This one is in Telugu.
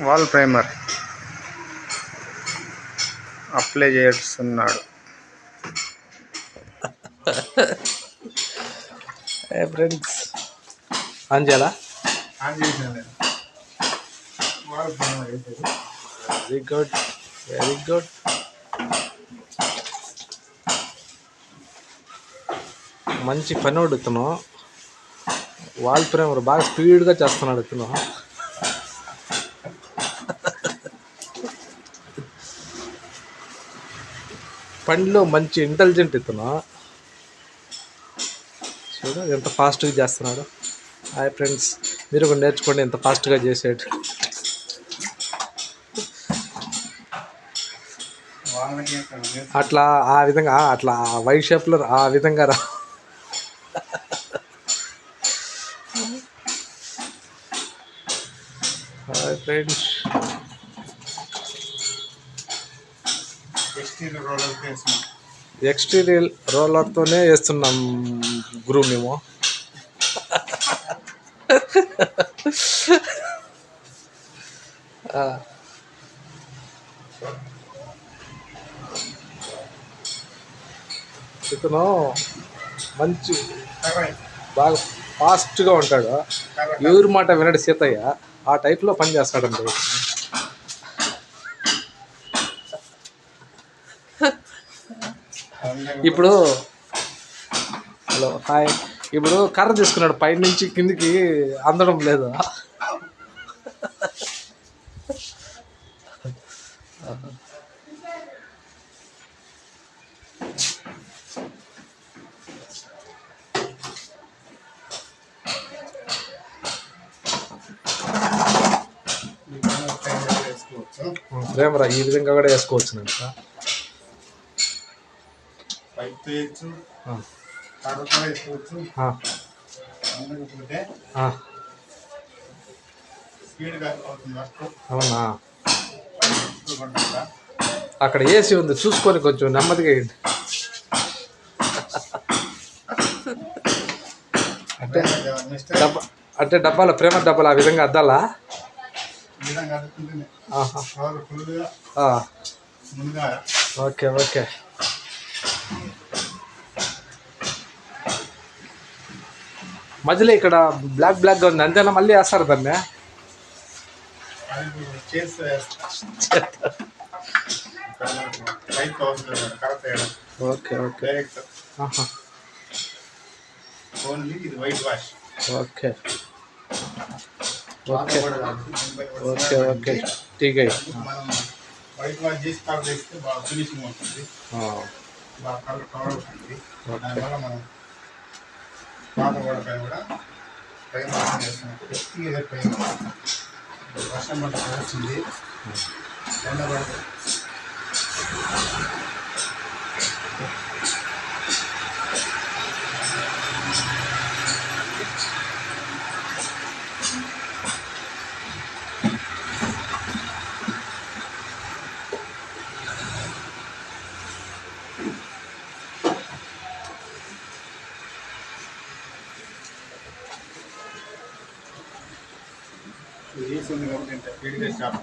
వాల్ ప్రైమర్ అప్లై చేస్తున్నాడు. ఫ్రెండ్స్ ఆన్ చేయాలా? Very good, very good. మంచి పని అడుగుతున్నావు. వాల్ ప్రైమర్ బాగా స్పీడ్గా చేస్తున్నాడు ఇతను. పనిలో మంచి ఇంటెలిజెంట్ ఇతను. చూడు ఎంత ఫాస్ట్గా చేస్తున్నాడు. హాయ్ ఫ్రెండ్స్, మీరు కూడా నేర్చుకోండి ఎంత ఫాస్ట్గా చేసేది. అట్లా ఆ విధంగా అట్లా వైట్ షేప్లో ఆ విధంగా రా. హాయ్ ఫ్రెండ్స్, ఎక్స్టీరియల్ రోలర్తోనే వేస్తున్నాం గురు మేము. ఇతను మంచి బాగా ఫాస్ట్గా ఉంటాడు. ఎవరి మాట వినడు సీతయ్య. ఆ టైప్లో పని చేస్తాడండి. ఇప్పుడు హలో హాయ్, ఇప్పుడు కర్ర తీసుకున్నాడు, పైనుంచి కిందికి అందడం లేదు. ప్రేమరా ఈ విధంగా కూడా వేసుకోవచ్చు. అవునా? అక్కడ ఏసీ ఉంది, చూసుకొని కొంచెం నెమ్మదిగా వేయండి. అంటే అంటే డబ్బాలో ప్రేమ డబ్బాలు ఆ విధంగా అద్దాలా? Okay okay. మధ్యలో ఇక్కడ బ్లాక్ బ్లాక్గా ఉంది అంతేనా? మళ్ళీ వేస్తారు దాన్ని? Okay okay okay okay okay okay ఠీక్ है. వైట్ వాష్ చేసి కలర్ వేస్తే బాగా ఫినిషింగ్ ఉంటుంది, బాగా కలర్ ఉంటుంది. దానివల్ల మనం పాత గోడ పైన కూడా పైన చేస్తున్నప్పుడు పైన వర్షం పట్ల వచ్చింది ఎండ పడుతుంది. ఇది కాబట్టి స్పీడ్గా స్టాప్